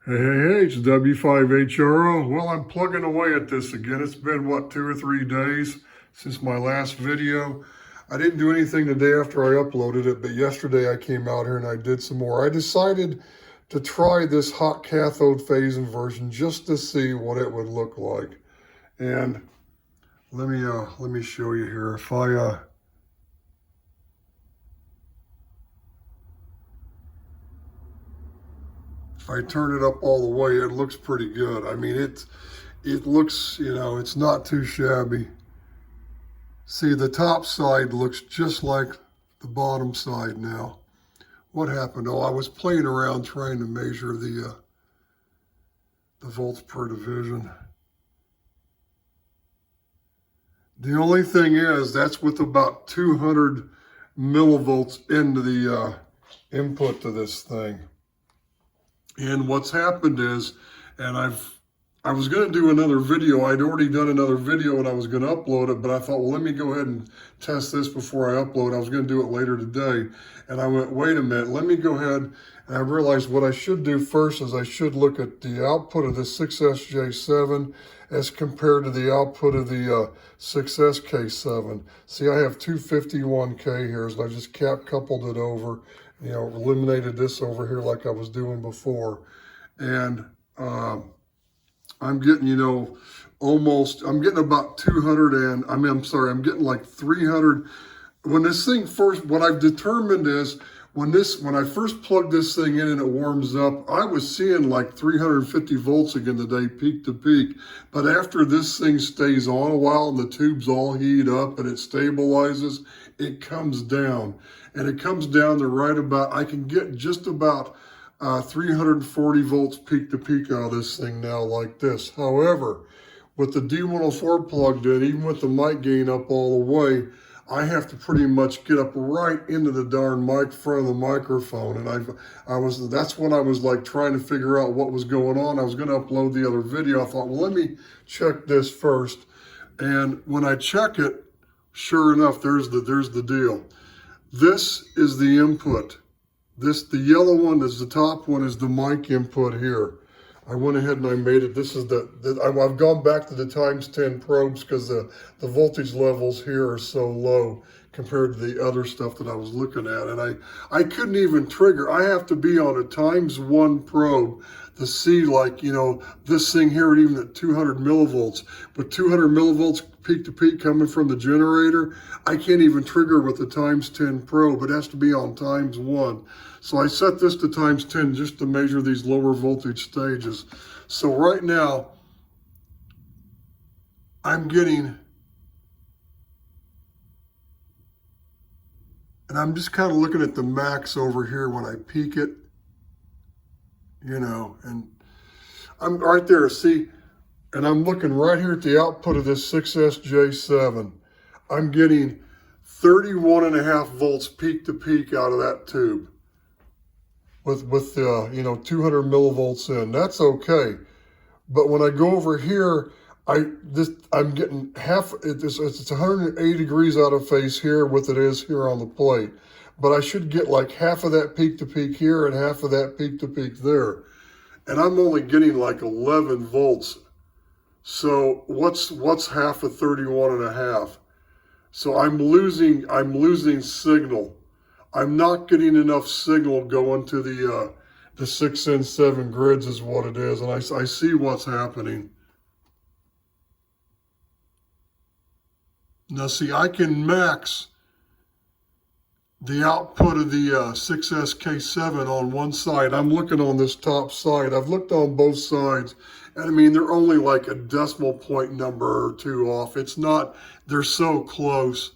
Hey, it's W5HRO. Well, I'm plugging away at this again. It's been, what, 2 or 3 days since my last video. I didn't do anything the day after I uploaded it, but yesterday I came out here and I did some more. I decided to try this hot cathode phase inversion just to see what it would look like. And let me show you here. If I turn it up all the way, it looks pretty good. I mean, it looks, it's not too shabby. See, the top side looks just like the bottom side now. What happened? Oh, I was playing around trying to measure the volts per division. The only thing is, that's with about 200 millivolts into the input to this thing. And what's happened is, and I was going to do another video. I'd already done another video and I was going to upload it, but I thought, well, let me go ahead and test this before I upload. I was going to do it later today. And I went, wait a minute, let me go ahead. And I realized what I should do first is I should look at the output of the 6SJ7 as compared to the output of the 6SK7. See, I have 251K here, so I just coupled it over, eliminated this over here like I was doing before. And I'm getting, almost, I'm getting about 200 and, I'm getting like 300. When this thing first, what I've determined is, when I first plugged this thing in and it warms up, I was seeing like 350 volts again today, peak to peak. But after this thing stays on a while and the tubes all heat up and it stabilizes, it comes down. And it comes down to right about, I can get just about 340 volts peak to peak out of this thing now like this. However, with the D104 plugged in, even with the mic gain up all the way, I have to pretty much get up right into the darn mic front of the microphone. And that's when I was like trying to figure out what was going on. I was going to upload the other video. I thought, well, let me check this first. And when I check it, sure enough, there's the deal. This is the input. The yellow one is the top one, is the mic input here. I went ahead and I made it. This is I've gone back to the ×10 probes because the voltage levels here are so low compared to the other stuff that I was looking at. And I couldn't even trigger. I have to be on a ×1 probe to see, like, this thing here, even at 200 millivolts. With 200 millivolts peak to peak coming from the generator, I can't even trigger with the ×10 probe. It has to be on ×1. So I set this to ×10 just to measure these lower voltage stages. So right now, I'm getting, and I'm just kind of looking at the max over here when I peak it, and I'm right there, see, and I'm looking right here at the output of this 6SJ7. I'm getting 31.5 volts peak to peak out of that tube. With 200 millivolts in. That's okay. But when I go over here, I'm getting half, it's 180 degrees out of phase here with it is here on the plate. But I should get like half of that peak to peak here and half of that peak to peak there. And I'm only getting like 11 volts. So what's half of 31.5? So I'm losing signal. I'm not getting enough signal going to the 6 and 7 grids is what it is. And I see what's happening. Now see, I can max the output of the 6SK7 on one side. I'm looking on this top side. I've looked on both sides. And I mean, they're only like a decimal point number or two off. It's not, they're so close.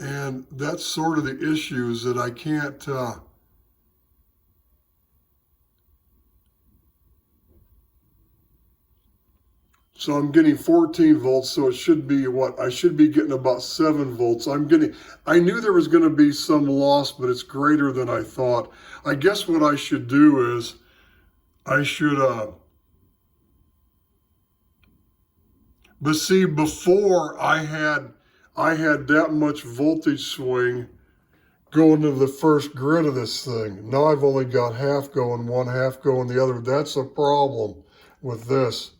And that's sort of the issue, is that I can't, so I'm getting 14 volts, so it should be I should be getting about 7 volts. I knew there was going to be some loss, but it's greater than I thought. I guess what I should do is, but see, before I had that much voltage swing, going to the first grid of this thing. Now I've only got half going, one half going the other. That's a problem with this.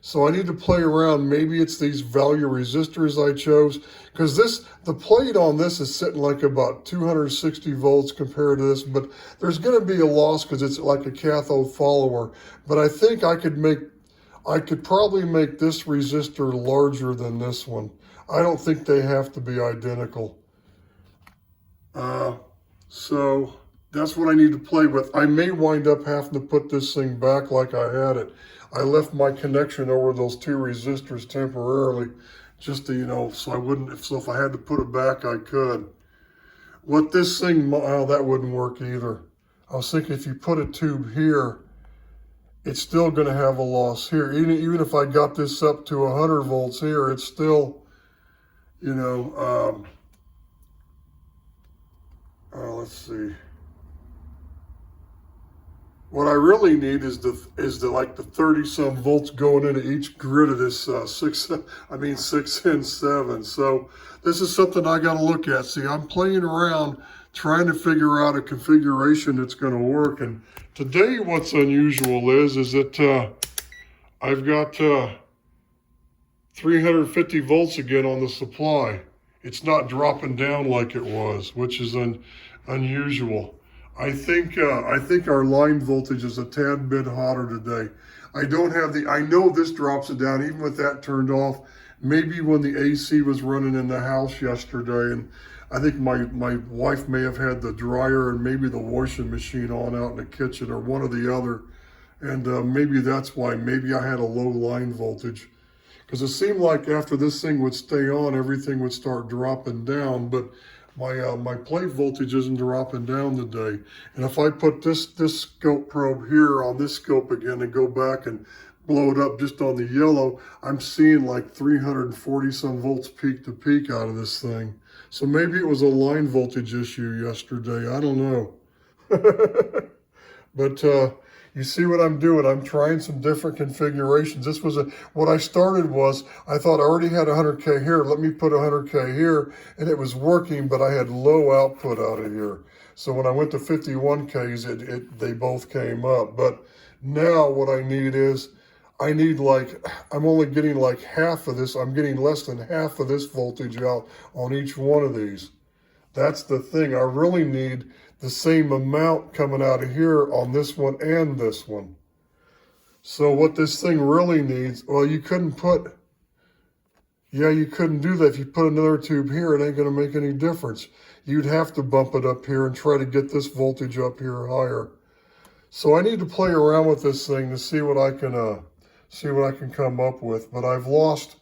So I need to play around. Maybe it's these value resistors I chose, because the plate on this is sitting like about 260 volts compared to this, but there's going to be a loss because it's like a cathode follower. But I think I could probably make this resistor larger than this one. I don't think they have to be identical. So that's what I need to play with. I may wind up having to put this thing back like I had it. I left my connection over those two resistors temporarily, just to, so I wouldn't, so if I had to put it back, I could. What this thing, oh, that wouldn't work either. I was thinking if you put a tube here, it's still going to have a loss here. Even if I got this up to 100 volts here, it's still, let's see. What I really need is the 30-some volts going into each grid of this 6 and 7. So this is something I got to look at. See, I'm playing around trying to figure out a configuration that's going to work. And today, what's unusual is that I've got 350 volts again on the supply. It's not dropping down like it was, which is unusual. I think our line voltage is a tad bit hotter today. I know this drops it down even with that turned off. Maybe when the AC was running in the house yesterday, and I think my wife may have had the dryer and maybe the washing machine on out in the kitchen or one or the other. And maybe that's why, maybe I had a low line voltage. Because it seemed like after this thing would stay on, everything would start dropping down, but my plate voltage isn't dropping down today. And if I put this scope probe here on this scope again and go back and blow it up just on the yellow, I'm seeing like 340 some volts peak to peak out of this thing. So maybe it was a line voltage issue yesterday. I don't know. But you see what I'm doing? I'm trying some different configurations. What I started was, I thought I already had 100K here. Let me put 100K here. And it was working, but I had low output out of here. So when I went to 51Ks, they both came up. But now what I need is, I'm only getting like half of this. I'm getting less than half of this voltage out on each one of these. That's the thing. I really need the same amount coming out of here on this one and this one. So what this thing really needs, well, you couldn't do that. If you put another tube here, it ain't going to make any difference. You'd have to bump it up here and try to get this voltage up here higher. So I need to play around with this thing to see what I can come up with. But I've lost,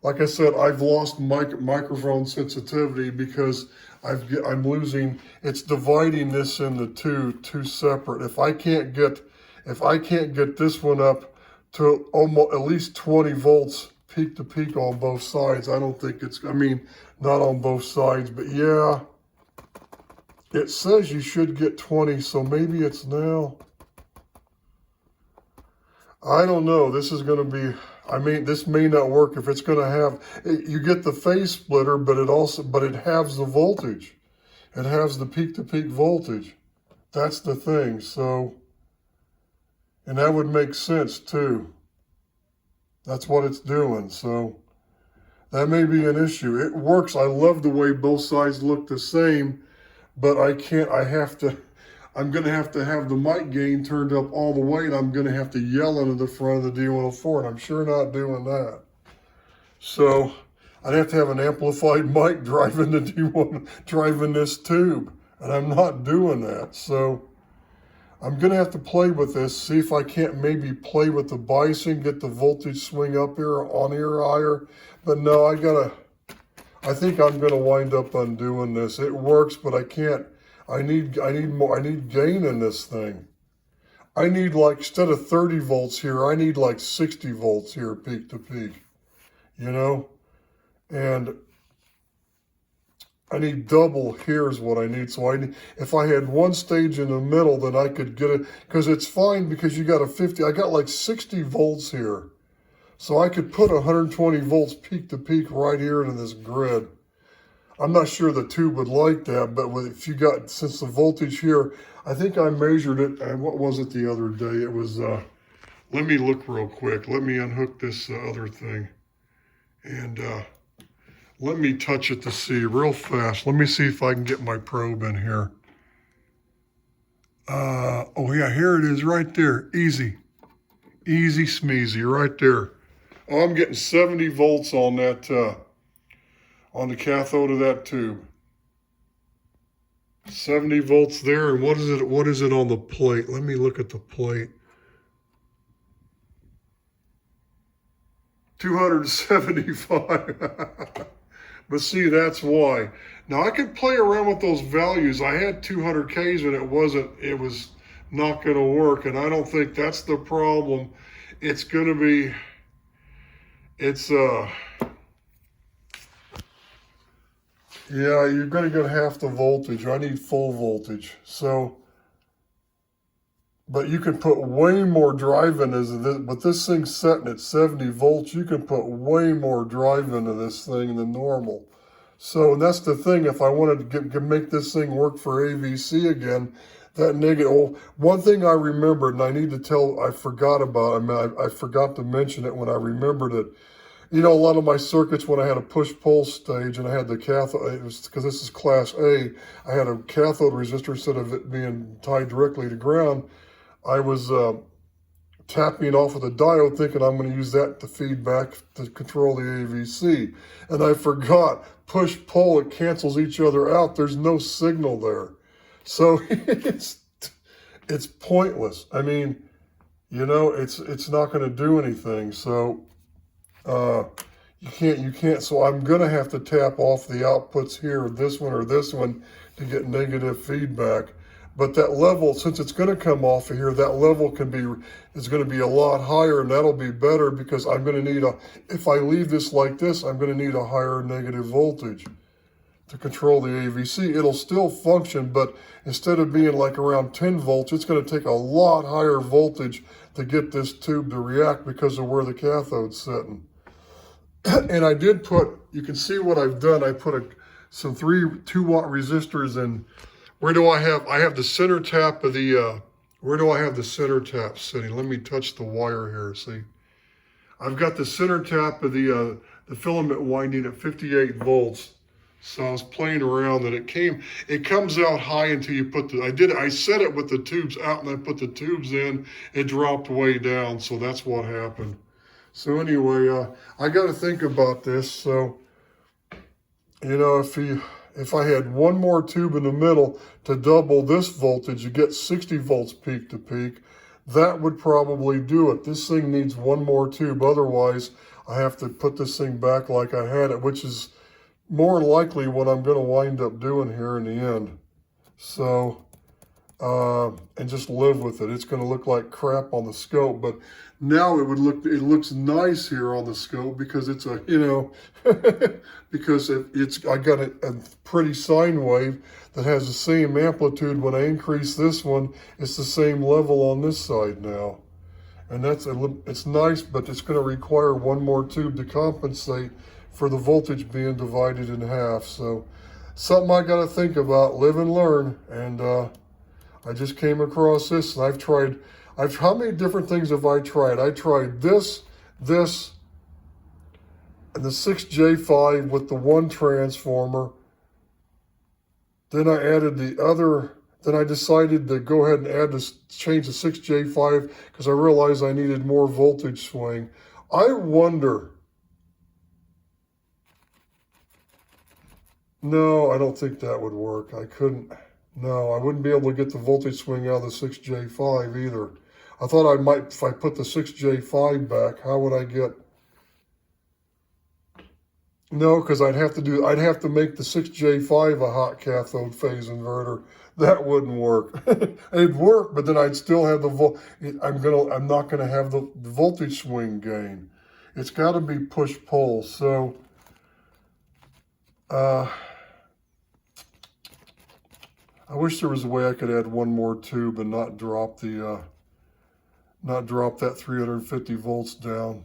like I said, I've lost microphone sensitivity because I'm losing. It's dividing this into two separate. If I can't get this one up to almost at least 20 volts peak to peak on both sides, I don't think it's. Not on both sides, but yeah, it says you should get 20. So maybe it's now. I don't know. This is going to be. This may not work if it's going to have, you get the phase splitter, but it halves the voltage. It halves the peak-to-peak voltage. That's the thing. So, and that would make sense too. That's what it's doing. So that may be an issue. It works. I love the way both sides look the same, but I'm going to have the mic gain turned up all the way, and I'm going to have to yell into the front of the D104, and I'm sure not doing that. So I'd have to have an amplified mic driving the D1, driving this tube, and I'm not doing that. So I'm going to have to play with this, see if I can't maybe play with the biasing, get the voltage swing up here, on here higher. But no, I think I'm going to wind up undoing this. It works, but I can't. I need more. I need gain in this thing. I need, like, instead of 30 volts here, I need like 60 volts here, peak to peak, and I need double here's what I need. So if I had one stage in the middle, then I could get it, because it's fine because you got I got like 60 volts here. So I could put 120 volts peak to peak right here into this grid. I'm not sure the tube would like that, but if you got, since the voltage here, I think I measured it, and what was it the other day? It was, let me look real quick. Let me unhook this other thing. And let me touch it to see real fast. Let me see if I can get my probe in here. Oh yeah, here it is right there. Easy. Easy smeezy right there. Oh, I'm getting 70 volts on that, on the cathode of that tube. 70 volts there, and what is it on the plate? Let me look at the plate. 275. But see, that's why. Now I could play around with those values. I had 200Ks and it was not going to work. And I don't think that's the problem. It's going to be, yeah, you're going to get half the voltage. I need full voltage. So, but you can put way more drive into this. But this thing's setting at 70 volts. You can put way more drive into this thing than normal. So, and that's the thing. If I wanted to make this thing work for AVC again, that negative. Oh, one thing I remembered, and I need to tell, I forgot about. I mean, I forgot to mention it when I remembered it. You know, a lot of my circuits, when I had a push-pull stage and I had the cathode, it was because this is class A, I had a cathode resistor instead of it being tied directly to ground. I was tapping it off with a diode thinking I'm going to use that to feed back to control the AVC. And I forgot, push-pull, it cancels each other out. There's no signal there. So it's pointless. I mean, you know, it's not going to do anything. So you can't, so I'm going to have to tap off the outputs here, this one or this one, to get negative feedback. But that level, since it's going to come off of here, that level is going to be a lot higher, and that'll be better because I'm going to need if I leave this like this, I'm going to need a higher negative voltage to control the AVC. It'll still function, but instead of being like around 10 volts, it's going to take a lot higher voltage to get this tube to react because of where the cathode's sitting. And I did you can see what I've done. I put some 2-watt resistors in. Where do I have the center tap of the, where do I have the center tap sitting? Let me touch the wire here, see? I've got the center tap of the filament winding at 58 volts. So I was playing around and it comes out high until you put I set it with the tubes out and I put the tubes in, it dropped way down, so that's what happened. So anyway, I got to think about this. So, you know, if I had one more tube in the middle to double this voltage, you get 60 volts peak to peak, that would probably do it. This thing needs one more tube. Otherwise, I have to put this thing back like I had it, which is more than likely what I'm going to wind up doing here in the end. So, and just live with it. It's going to look like crap on the scope, but now it looks nice here on the scope because it's a, you know, because I got a pretty sine wave that has the same amplitude. When I increase this one, it's the same level on this side now. And it's nice, but it's going to require one more tube to compensate for the voltage being divided in half. So something I got to think about, live and learn. And I just came across this, and how many different things have I tried? I tried this, and the 6J5 with the one transformer. Then I added the other, then I decided to go ahead and change the 6J5 because I realized I needed more voltage swing. I wonder, no, I don't think that would work. No, I wouldn't be able to get the voltage swing out of the 6J5 either. I thought I might, if I put the 6J5 back, how would I get? No, because I'd have to make the 6J5 a hot cathode phase inverter. That wouldn't work. It'd work, but then I'd still have I'm not gonna have the voltage swing gain. It's got to be push-pull. So, I wish there was a way I could add one more tube and not drop that 350 volts down.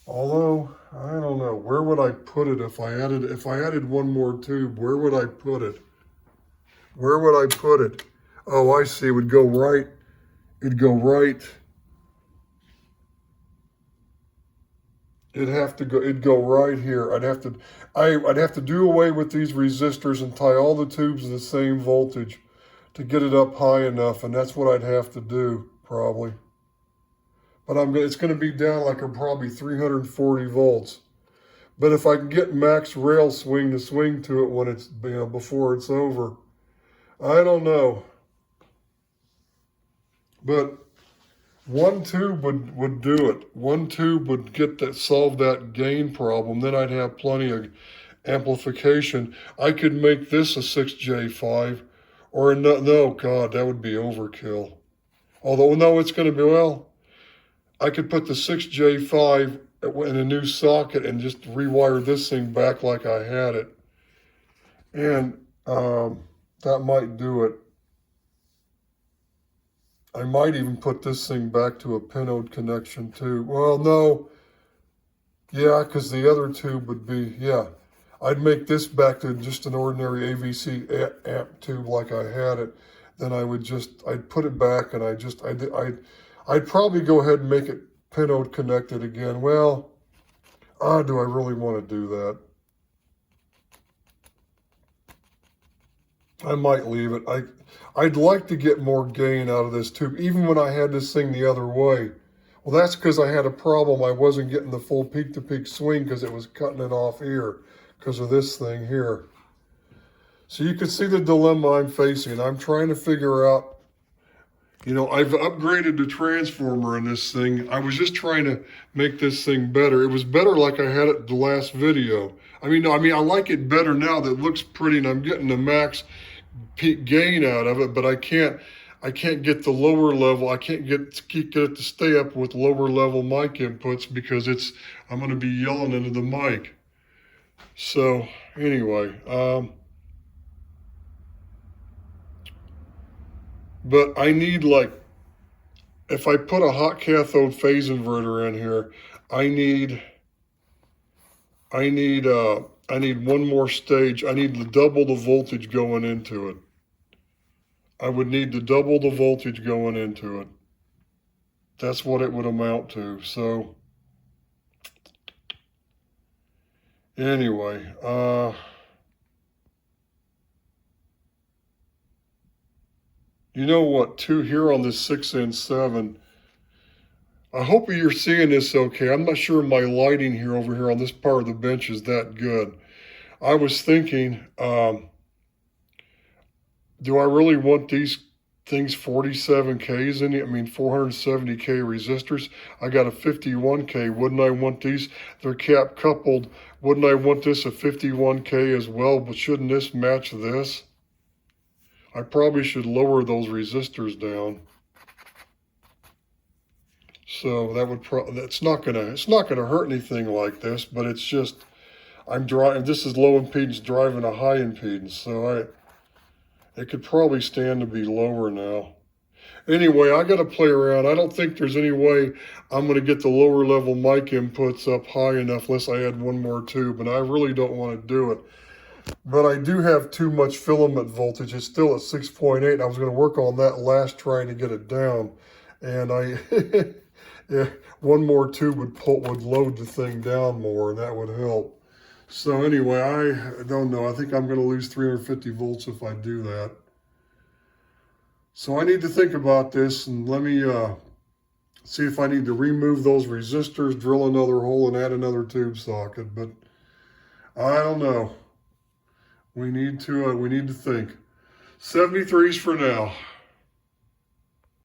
Although, I don't know, where would I put it if I added one more tube, where would I put it? Where would I put it? Oh, I see, it'd go right. It'd go right. It'd go right here. I'd have to do away with these resistors and tie all the tubes to the same voltage to get it up high enough, and that's what I'd have to do, probably. But it's gonna be down like probably 340 volts. But if I can get max rail swing to swing to it when it's, before it's over, I don't know. But one tube would do it. One tube would solve that gain problem. Then I'd have plenty of amplification. I could make this a 6J5, or no, God, that would be overkill. Although, no, it's going to be, well, I could put the 6J5 in a new socket and just rewire this thing back like I had it. And that might do it. I might even put this thing back to a pinode connection too. Well, no. Yeah, because the other tube would be, yeah. I'd make this back to just an ordinary AVC amp tube like I had it. Then I'd put it back and I'd probably go ahead and make it pinode connected again. Well, do I really want to do that? I might leave it. I'd like to get more gain out of this tube, even when I had this thing the other way. Well, that's because I had a problem. I wasn't getting the full peak-to-peak swing because it was cutting it off here because of this thing here. So you can see the dilemma I'm facing. I'm trying to figure out, I've upgraded the transformer in this thing. I was just trying to make this thing better. It was better like I had it the last video. I like it better now that it looks pretty and I'm getting the max peak gain out of it, but I can't get the lower level. I can't get it to stay up with lower level mic inputs because I'm going to be yelling into the mic. So anyway, but I need, like, if I put a hot cathode phase inverter in here, I need one more stage. I need to double the voltage going into it. I would need to double the voltage going into it. That's what it would amount to. So anyway, you know what, too, here on this 6N7, I hope you're seeing this okay. I'm not sure my lighting over here on this part of the bench is that good. I was thinking, do I really want these things 47Ks in it? 470K resistors. I got a 51K. Wouldn't I want these? They're cap coupled. Wouldn't I want this a 51K as well? But shouldn't this match this? I probably should lower those resistors down. So that would it's not gonna hurt anything like this, but it's just this is low impedance driving a high impedance, so it could probably stand to be lower now. Anyway, I got to play around. I don't think there's any way I'm going to get the lower level mic inputs up high enough unless I add one more tube, and I really don't want to do it. But I do have too much filament voltage. It's still at 6.8. I was going to work on that last trying to get it down, and yeah, one more tube would load the thing down more, and that would help. So anyway, I don't know. I think I'm going to lose 350 volts if I do that. So I need to think about this, and let me see if I need to remove those resistors, drill another hole, and add another tube socket. But I don't know. We need to think. 73s for now.